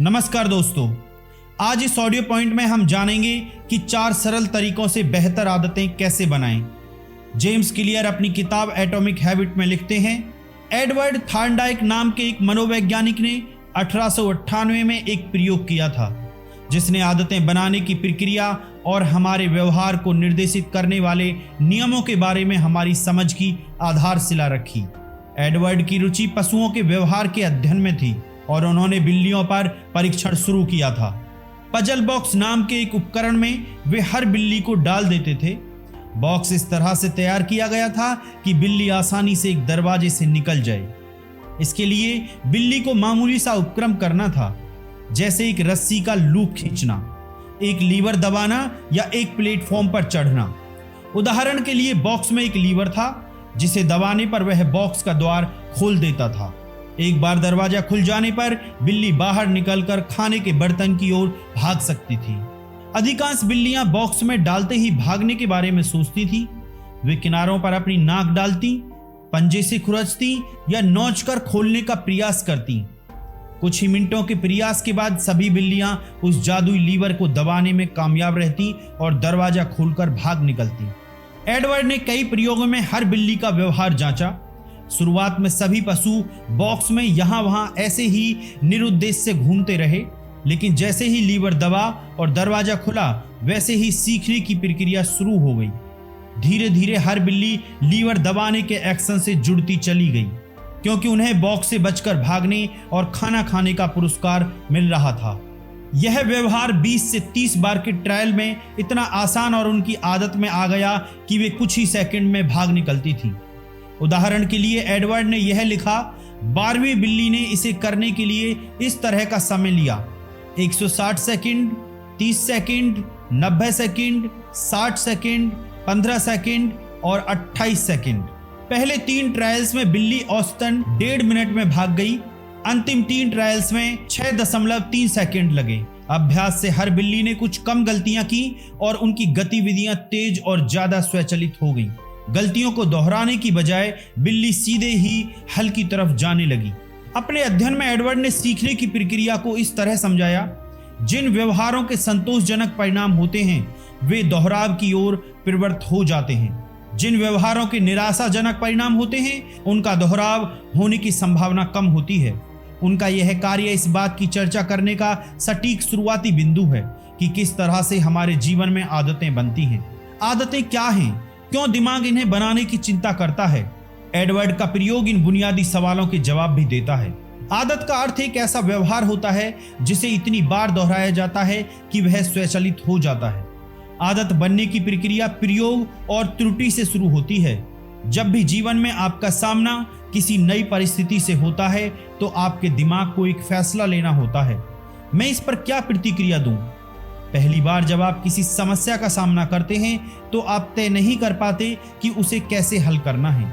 नमस्कार दोस्तों, आज इस ऑडियो पॉइंट में हम जानेंगे कि 4 सरल तरीकों से बेहतर आदतें कैसे बनाएं। जेम्स क्लियर अपनी किताब एटॉमिक हैबिट में लिखते हैं, एडवर्ड थॉर्नडाइक नाम के एक मनोवैज्ञानिक ने 1898 में एक प्रयोग किया था जिसने आदतें बनाने की प्रक्रिया और हमारे व्यवहार को निर्देशित करने वाले नियमों के बारे में हमारी समझ की आधारशिला रखी। एडवर्ड की रुचि पशुओं के व्यवहार के अध्ययन में थी और उन्होंने बिल्लियों पर परीक्षण शुरू किया था। पजल बॉक्स नाम के एक उपकरण में वे हर बिल्ली को डाल देते थे। बॉक्स इस तरह से तैयार किया गया था कि बिल्ली आसानी से एक दरवाजे से निकल जाए। इसके लिए बिल्ली को मामूली सा उपक्रम करना था, जैसे एक रस्सी का लूप खींचना, एक लीवर दबाना या एक प्लेटफॉर्म पर चढ़ना। उदाहरण के लिए बॉक्स में एक लीवर था जिसे दबाने पर वह बॉक्स का द्वार खोल देता था। एक बार दरवाजा खुल जाने पर बिल्ली बाहर निकलकर खाने के बर्तन की ओर भाग सकती थी। अधिकांश बिल्लियां बॉक्स में डालते ही भागने के बारे में सोचती थी। वे किनारों पर अपनी नाक डालती, पंजे से खुरचती या नोचकर खोलने का प्रयास करती। कुछ ही मिनटों के प्रयास के बाद सभी बिल्लियां उस जादुई लीवर को दबाने में कामयाब रहती और दरवाजा खोलकर भाग निकलती। एडवर्ड ने कई प्रयोगों में हर बिल्ली का व्यवहार जांचा। शुरुआत में सभी पशु बॉक्स में यहां वहां ऐसे ही निरुद्देश्य से घूमते रहे, लेकिन जैसे ही लीवर दबा और दरवाजा खुला वैसे ही सीखने की प्रक्रिया शुरू हो गई। धीरे धीरे हर बिल्ली लीवर दबाने के एक्शन से जुड़ती चली गई, क्योंकि उन्हें बॉक्स से बचकर भागने और खाना खाने का पुरस्कार मिल रहा था। यह व्यवहार 20 से 30 बार के ट्रायल में इतना आसान और उनकी आदत में आ गया कि वे कुछ ही सेकंड में भाग निकलती थी। उदाहरण के लिए एडवर्ड ने यह लिखा, 12वीं बिल्ली ने इसे करने के लिए इस तरह का समय लिया: 160 second, 30 second, 90 second, 60 second, 15 second और 28 सेकंड। पहले 3 ट्रायल्स में बिल्ली औसतन 1.5 मिनट में भाग गई। अंतिम 3 ट्रायल्स में 6.3 सेकंड लगे। अभ्यास से हर बिल्ली ने कुछ कम गलतियां की और उनकी गतिविधियां तेज और ज्यादा स्वचालित हो गईं। गलतियों को दोहराने की बजाय बिल्ली सीधे ही हल की तरफ जाने लगी। अपने अध्ययन में एडवर्ड ने सीखने की प्रक्रिया को इस तरह समझाया, जिन व्यवहारों के संतोषजनक परिणाम होते हैं वे दोहराव की ओर प्रवृत्त हो जाते हैं। जिन व्यवहारों के निराशाजनक परिणाम होते हैं उनका दोहराव होने की संभावना कम होती है। उनका यह कार्य इस बात की चर्चा करने का सटीक शुरुआती बिंदु है कि किस तरह से हमारे जीवन में आदतें बनती हैं। आदतें क्या हैं, क्यों दिमाग इन्हें बनाने की चिंता करता है? एडवर्ड का प्रयोग इन बुनियादी सवालों के जवाब भी देता है। आदत का अर्थ एक ऐसा व्यवहार होता है जिसे इतनी बार दोहराया जाता है कि वह स्वचालित हो जाता है। आदत बनने की प्रक्रिया प्रयोग और त्रुटि से शुरू होती है। जब भी जीवन में आपका सामना किसी नई परिस्थिति से होता है तो आपके दिमाग को एक फैसला लेना होता है, मैं इस पर क्या प्रतिक्रिया दूं। पहली बार जब आप किसी समस्या का सामना करते हैं तो आप तय नहीं कर पाते कि उसे कैसे हल करना है।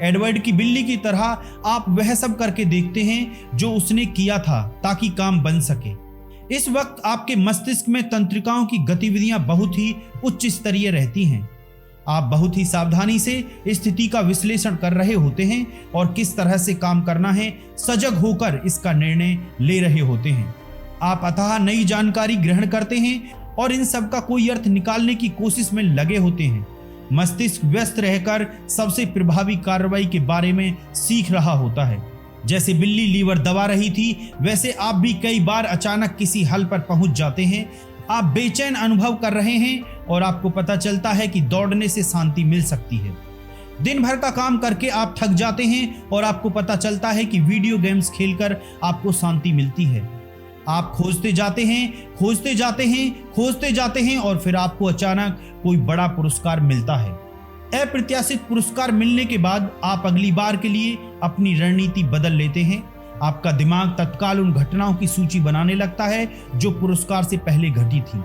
एडवर्ड की बिल्ली की तरह आप वह सब करके देखते हैं जो उसने किया था ताकि काम बन सके। इस वक्त आपके मस्तिष्क में तंत्रिकाओं की गतिविधियां बहुत ही उच्च स्तरीय रहती हैं। आप बहुत ही सावधानी से स्थिति का विश्लेषण कर रहे होते हैं और किस तरह से काम करना है सजग होकर इसका निर्णय ले रहे होते हैं। आप अथाह नई जानकारी ग्रहण करते हैं और इन सब का कोई अर्थ निकालने की कोशिश में लगे होते हैं। मस्तिष्क व्यस्त रहकर सबसे प्रभावी कार्रवाई के बारे में सीख रहा होता है। जैसे बिल्ली लीवर दबा रही थी, वैसे आप भी कई बार अचानक किसी हल पर पहुंच जाते हैं। आप बेचैन अनुभव कर रहे हैं और आपको पता चलता है कि दौड़ने से शांति मिल सकती है। दिन भर का काम करके आप थक जाते हैं और आपको पता चलता है कि वीडियो गेम्स खेलकर आपको शांति मिलती है। आप खोजते जाते हैं, खोजते जाते हैं, खोजते जाते हैं और फिर आपको अचानक कोई बड़ा पुरस्कार मिलता है। अप्रत्याशित पुरस्कार मिलने के बाद आप अगली बार के लिए अपनी रणनीति बदल लेते हैं। आपका दिमाग तत्काल उन घटनाओं की सूची बनाने लगता है जो पुरस्कार से पहले घटी थी।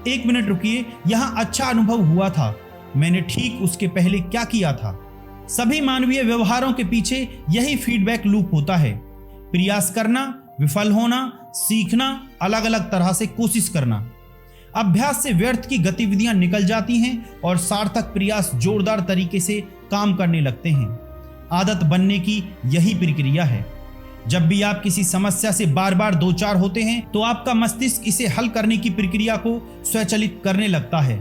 1 मिनट रुकिए, यहाँ अच्छा अनुभव हुआ था, मैंने ठीक उसके पहले क्या किया था। सभी मानवीय व्यवहारों के पीछे यही फीडबैक लूप होता है। प्रयास करना, विफल होना, सीखना, अलग अलग तरह से कोशिश करना। अभ्यास से व्यर्थ की गतिविधियां निकल जाती हैं और सार्थक प्रयास जोरदार तरीके से काम करने लगते हैं। आदत बनने की यही प्रक्रिया है। जब भी आप किसी समस्या से बार बार दो चार होते हैं तो आपका मस्तिष्क इसे हल करने की प्रक्रिया को स्वचालित करने लगता है।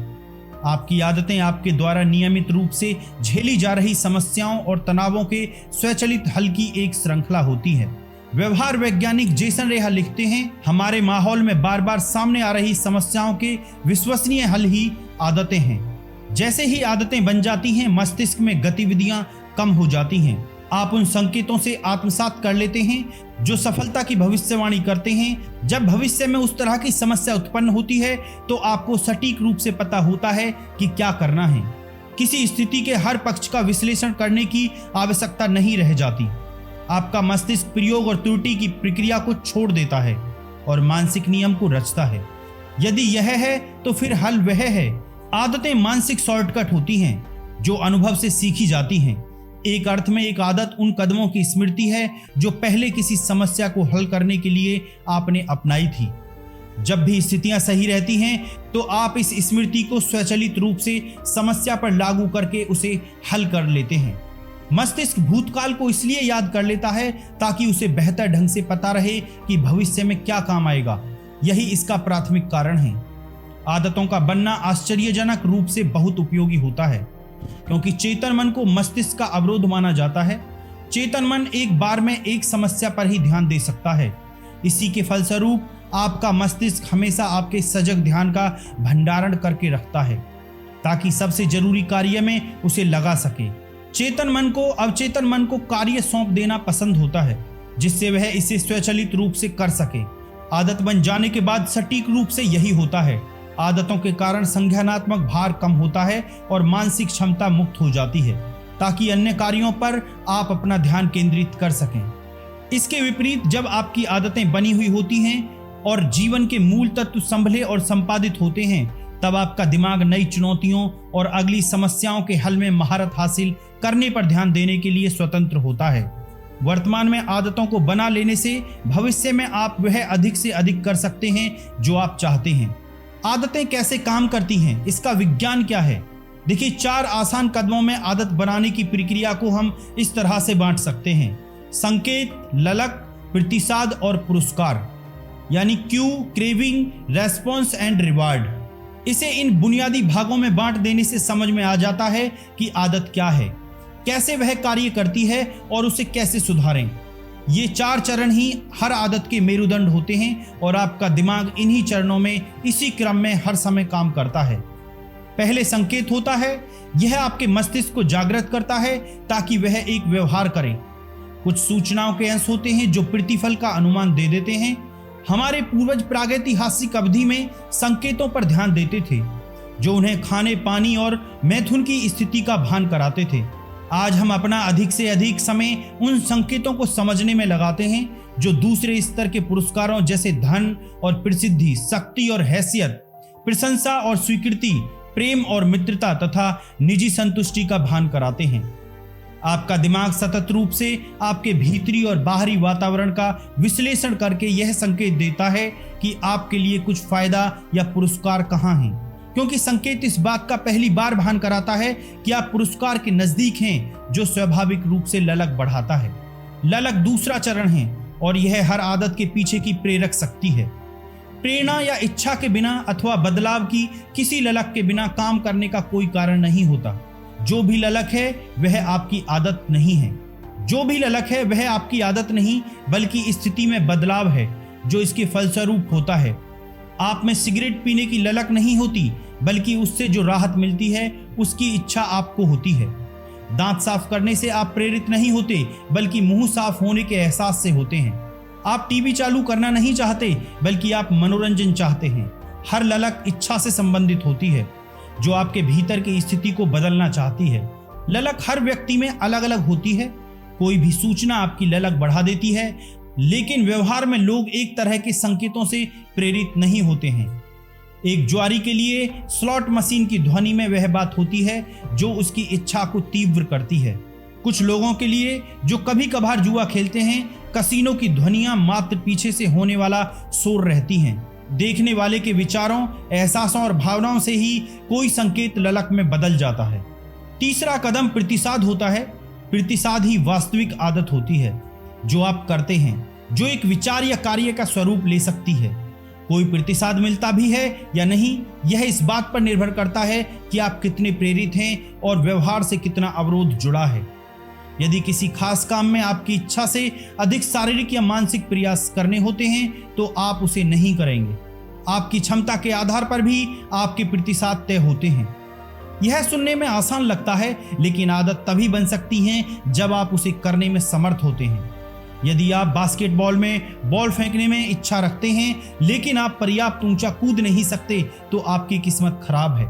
आपकी आदतें आपके द्वारा नियमित रूप से झेली जा रही समस्याओं और तनावों के स्वचालित हल की एक श्रृंखला होती है। व्यवहार वैज्ञानिक जेसन रेहा लिखते हैं, हमारे माहौल में बार बार सामने आ रही समस्याओं के विश्वसनीय हल ही आदतें हैं। जैसे ही आदतें बन जाती हैं, मस्तिष्क में गतिविधियां कम हो जाती हैं। आप उन संकेतों से आत्मसात कर लेते हैं जो सफलता की भविष्यवाणी करते हैं। जब भविष्य में उस तरह की समस्या उत्पन्न होती है तो आपको सटीक रूप से पता होता है कि क्या करना है। किसी स्थिति के हर पक्ष का विश्लेषण करने की आवश्यकता नहीं रह जाती। आपका मस्तिष्क प्रयोग और त्रुटि की प्रक्रिया को छोड़ देता है और मानसिक नियम को रचता है। यदि यह है तो फिर हल वह है। आदतें मानसिक शॉर्टकट होती हैं जो अनुभव से सीखी जाती हैं। एक अर्थ में एक आदत उन कदमों की स्मृति है जो पहले किसी समस्या को हल करने के लिए आपने अपनाई थी। जब भी स्थितियां सही रहती हैं तो आप इस स्मृति को स्वचालित रूप से समस्या पर लागू करके उसे हल कर लेते हैं। मस्तिष्क भूतकाल को इसलिए याद कर लेता है ताकि उसे बेहतर ढंग से पता रहे कि भविष्य में क्या काम आएगा। यही इसका प्राथमिक कारण है। आदतों का बनना आश्चर्यजनक रूप से बहुत उपयोगी होता है क्योंकि चेतन मन को मस्तिष्क का अवरोध माना जाता है। चेतन मन एक बार में एक समस्या पर ही ध्यान दे सकता है। इसी के फलस्वरूप आपका मस्तिष्क हमेशा आपके सजग ध्यान का भंडारण करके रखता है ताकि सबसे जरूरी कार्य में उसे लगा सके। चेतन मन को अवचेतन मन को कार्य सौंप देना पसंद होता है जिससे वह इसे स्वचालित रूप से कर सके। आदत बन जाने के बाद सटीक रूप से यही होता है। आदतों के कारण संज्ञानात्मक भार कम होता है और मानसिक क्षमता मुक्त हो जाती है ताकि अन्य कार्यों पर आप अपना ध्यान केंद्रित कर सकें। इसके विपरीत जब आपकी आदतें बनी हुई होती हैं और जीवन के मूल तत्व संभले और संपादित होते हैं तब आपका दिमाग नई चुनौतियों और अगली समस्याओं के हल में महारत हासिल करने पर ध्यान देने के लिए स्वतंत्र होता है। वर्तमान में आदतों को बना लेने से भविष्य में आप वह अधिक से अधिक कर सकते हैं जो आप चाहते हैं। आदतें कैसे काम करती हैं, इसका विज्ञान क्या है? देखिए, 4 आसान कदमों में आदत बनाने की प्रक्रिया को हम इस तरह से बांट सकते हैं: संकेत, ललक, प्रतिसाद और पुरस्कार, यानी Q, craving, response and reward. इसे इन बुनियादी भागों में बांट देने से समझ में आ जाता है कि आदत क्या है, कैसे वह कार्य करती है और उसे कैसे सुधारें। ये 4 चरण ही हर आदत के मेरुदंड होते हैं और आपका दिमाग इन्हीं चरणों में इसी क्रम में हर समय काम करता है। पहले संकेत होता है। यह आपके मस्तिष्क को जागृत करता है ताकि वह एक व्यवहार करे। कुछ सूचनाओं के अंश होते हैं जो प्रतिफल का अनुमान दे देते हैं। हमारे पूर्वज प्रागैतिहासिक अवधि में संकेतों पर ध्यान देते थे जो उन्हें खाने, पानी और मैथुन की स्थिति का भान कराते थे। आज हम अपना अधिक से अधिक समय उन संकेतों को समझने में लगाते हैं जो दूसरे स्तर के पुरस्कारों जैसे धन और प्रसिद्धि, शक्ति और हैसियत, प्रशंसा और स्वीकृति, प्रेम और मित्रता तथा निजी संतुष्टि का भान कराते हैं। आपका दिमाग सतत रूप से आपके भीतरी और बाहरी वातावरण का विश्लेषण करके यह संकेत देता है कि आपके लिए कुछ फायदा या पुरस्कार कहाँ हैं, क्योंकि संकेत इस बात का पहली बार भान कराता है कि आप पुरस्कार के नजदीक हैं, जो स्वाभाविक रूप से ललक बढ़ाता है। ललक दूसरा चरण है और यह हर आदत के पीछे की प्रेरक शक्ति है। प्रेरणा या इच्छा के बिना अथवा बदलाव की किसी ललक के बिना काम करने का कोई कारण नहीं होता। जो भी ललक है वह आपकी आदत नहीं है। जो भी ललक है वह आपकी आदत नहीं बल्कि स्थिति में बदलाव है जो इसके फलस्वरूप होता है। आप में सिगरेट पीने की ललक नहीं होती बल्कि उससे जो राहत मिलती है उसकी इच्छा आपको होती है। दांत साफ करने से आप प्रेरित नहीं होते बल्कि मुंह साफ होने के एहसास से होते हैं। आप टीवी चालू करना नहीं चाहते बल्कि आप मनोरंजन चाहते हैं। हर ललक इच्छा से संबंधित होती है जो आपके भीतर की स्थिति को बदलना चाहती है। ललक हर व्यक्ति में अलग अलग होती है। कोई भी सूचना आपकी ललक बढ़ा देती है, लेकिन व्यवहार में लोग एक तरह के संकेतों से प्रेरित नहीं होते हैं। एक जुआरी के लिए स्लॉट मशीन की ध्वनि में वह बात होती है जो उसकी इच्छा को तीव्र करती है। कुछ लोगों के लिए जो कभी कभार जुआ खेलते हैं, कसीनो की ध्वनियां मात्र पीछे से होने वाला शोर रहती हैं। देखने वाले के विचारों, एहसासों और भावनाओं से ही कोई संकेत ललक में बदल जाता है। तीसरा कदम प्रतिसाद होता है। प्रतिसाद ही वास्तविक आदत होती है। जो आप करते हैं, जो एक विचार या कार्य का स्वरूप ले सकती है। कोई प्रतिसाद मिलता भी है या नहीं, यह इस बात पर निर्भर करता है कि आप कितने प्रेरित हैं और व्यवहार से कितना अवरोध जुड़ा है। यदि किसी खास काम में आपकी इच्छा से अधिक शारीरिक या मानसिक प्रयास करने होते हैं तो आप उसे नहीं करेंगे। आपकी क्षमता के आधार पर भी आपके प्रतिसाद तय होते हैं। यह सुनने में आसान लगता है, लेकिन आदत तभी बन सकती है जब आप उसे करने में समर्थ होते हैं। यदि आप बास्केटबॉल में बॉल फेंकने में इच्छा रखते हैं लेकिन आप पर्याप्त ऊंचा कूद नहीं सकते तो आपकी किस्मत खराब है।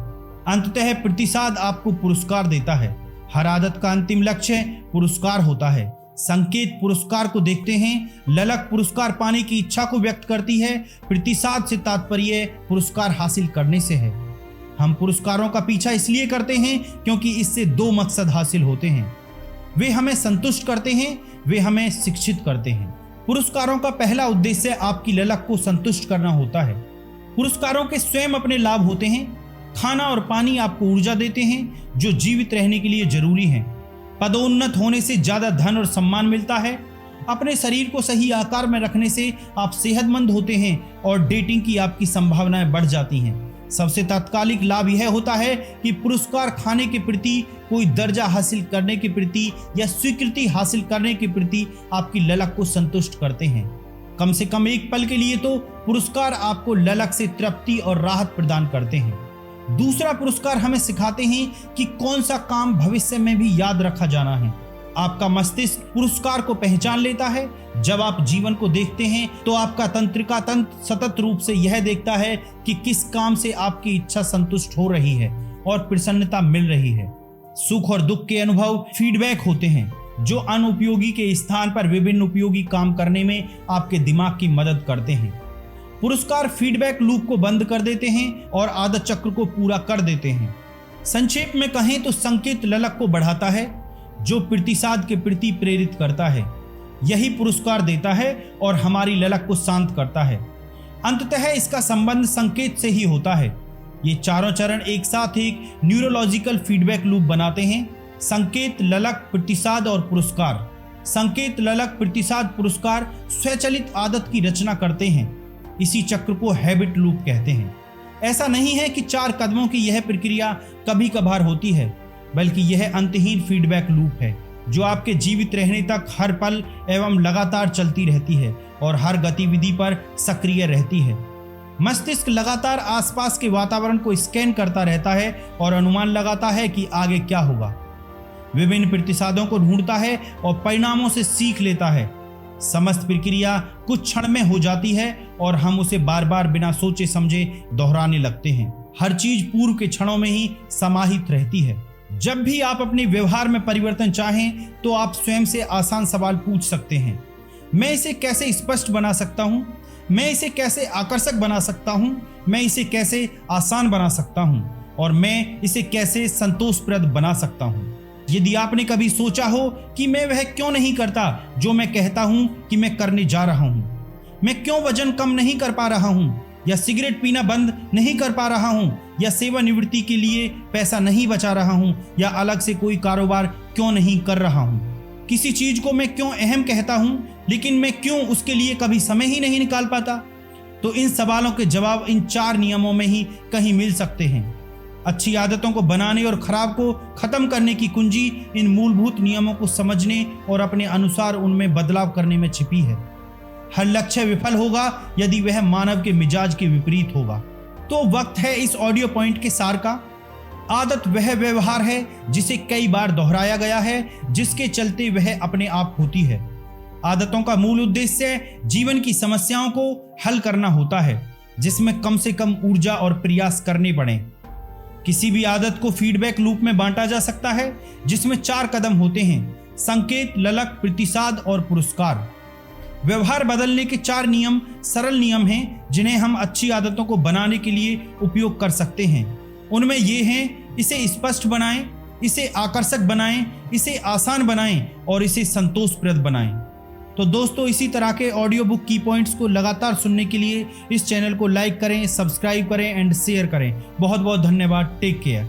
अंततः प्रतिसाद आपको पुरस्कार देता है। हर आदत का अंतिम लक्ष्य पुरस्कार होता है। संकेत पुरस्कार को देखते हैं, ललक पुरस्कार पाने की इच्छा को व्यक्त करती है। प्रतिसाद से तात्पर्य पुरस्कार हासिल करने से है। हम पुरस्कारों का पीछा इसलिए करते हैं क्योंकि इससे दो मकसद हासिल होते हैं। वे हमें संतुष्ट करते हैं, वे हमें शिक्षित करते हैं। पुरस्कारों का पहला उद्देश्य आपकी ललक को संतुष्ट करना होता है। पुरस्कारों के स्वयं अपने लाभ होते हैं। खाना और पानी आपको ऊर्जा देते हैं जो जीवित रहने के लिए जरूरी है। पदोन्नत होने से ज्यादा धन और सम्मान मिलता है। अपने शरीर को सही आकार में रखने से आप सेहतमंद होते हैं और डेटिंग की आपकी संभावनाएं बढ़ जाती हैं। सबसे तात्कालिक लाभ यह होता है कि पुरस्कार खाने के प्रति, कोई दर्जा हासिल करने के प्रति या स्वीकृति हासिल करने के प्रति आपकी ललक को संतुष्ट करते हैं। कम से कम एक पल के लिए तो पुरस्कार आपको ललक से तृप्ति और राहत प्रदान करते हैं। दूसरा, पुरस्कार हमें सिखाते हैं कि कौन सा काम भविष्य में भी याद रखा जाना है। आपका मस्तिष्क पुरस्कार को पहचान लेता है। जब आप जीवन को देखते हैं तो आपका तंत्रिका तंत्र सतत रूप से यह देखता है कि किस काम से आपकी इच्छा संतुष्ट हो रही है और प्रसन्नता मिल रही है। सुख और दुख के अनुभव फीडबैक होते हैं जो अनुपयोगी के स्थान पर विभिन्न उपयोगी काम करने में आपके दिमाग की मदद करते हैं। पुरस्कार फीडबैक लूप को बंद कर देते हैं और आदत चक्र को पूरा कर देते हैं। संक्षेप में कहें तो संकेत ललक को बढ़ाता है जो प्रतिसाद के प्रति प्रेरित करता है। यही पुरस्कार देता है और हमारी ललक को शांत करता है। अंततः इसका संबंध संकेत से ही होता है। ये चारों चरण एक साथ एक न्यूरोलॉजिकल फीडबैक लूप बनाते हैं। संकेत, ललक, प्रतिसाद और पुरस्कार। संकेत, ललक, प्रतिसाद, पुरस्कार स्वचालित आदत की रचना करते हैं। इसी चक्र को हैबिट लूप कहते हैं। ऐसा नहीं है कि 4 कदमों की यह प्रक्रिया कभी कभार होती है, बल्कि यह अंतहीन फीडबैक लूप है जो आपके जीवित रहने तक हर पल एवं लगातार चलती रहती है और हर गतिविधि पर सक्रिय रहती है। मस्तिष्क लगातार आसपास के वातावरण को स्कैन करता रहता है और अनुमान लगाता है कि आगे क्या होगा। विभिन्न प्रतिसादों को ढूंढता है और परिणामों से सीख लेता है। समस्त प्रक्रिया कुछ क्षण में हो जाती है और हम उसे बार बार बिना सोचे समझे दोहराने लगते हैं। हर चीज पूर्व के क्षणों में ही समाहित रहती है। जब भी आप अपने व्यवहार में परिवर्तन चाहें तो आप स्वयं से आसान सवाल पूछ सकते हैं। मैं इसे कैसे स्पष्ट बना सकता हूं? मैं इसे कैसे आकर्षक बना सकता हूं? मैं इसे कैसे आसान बना सकता हूं? और मैं इसे कैसे संतोषप्रद बना सकता हूं? यदि आपने कभी सोचा हो कि मैं वह क्यों नहीं करता जो मैं कहता हूं कि मैं करने जा रहा हूं, मैं क्यों वजन कम नहीं कर पा रहा हूं, या सिगरेट पीना बंद नहीं कर पा रहा हूं, या सेवानिवृत्ति के लिए पैसा नहीं बचा रहा हूं, या अलग से कोई कारोबार क्यों नहीं कर रहा हूं, किसी चीज को मैं क्यों अहम कहता हूं लेकिन मैं क्यों उसके लिए कभी समय ही नहीं निकाल पाता, तो इन सवालों के जवाब इन 4 नियमों में ही कहीं मिल सकते हैं। अच्छी आदतों को बनाने और खराब को खत्म करने की कुंजी इन मूलभूत नियमों को समझने और अपने अनुसार उनमें बदलाव करने में छिपी है। हर लक्ष्य विफल होगा यदि वह मानव के मिजाज के विपरीत होगा। तो वक्त है इस ऑडियो पॉइंट के सार का। आदत वह व्यवहार है जिसे कई बार दोहराया गया है, जिसके चलते वह अपने आप होती है। आदतों का मूल उद्देश्य जीवन की समस्याओं को हल करना होता है, जिसमें कम से कम ऊर्जा और प्रयास करने पड़े। किसी भी आदत को फीडबैक लूप में बांटा जा सकता है, जिसमें 4 कदम होते हैं: संकेत, ललक, प्रतिसाद और पुरस्कार। व्यवहार बदलने के 4 नियम सरल नियम हैं जिन्हें हम अच्छी आदतों को बनाने के लिए उपयोग कर सकते हैं। उनमें ये हैं: इसे स्पष्ट बनाएं, इसे आकर्षक बनाएं, इसे आसान बनाएं और इसे संतोषप्रद बनाएं। तो दोस्तों, इसी तरह के ऑडियो बुक की पॉइंट्स को लगातार सुनने के लिए इस चैनल को लाइक करें, सब्सक्राइब करें एंड शेयर करें। बहुत बहुत धन्यवाद। Take care.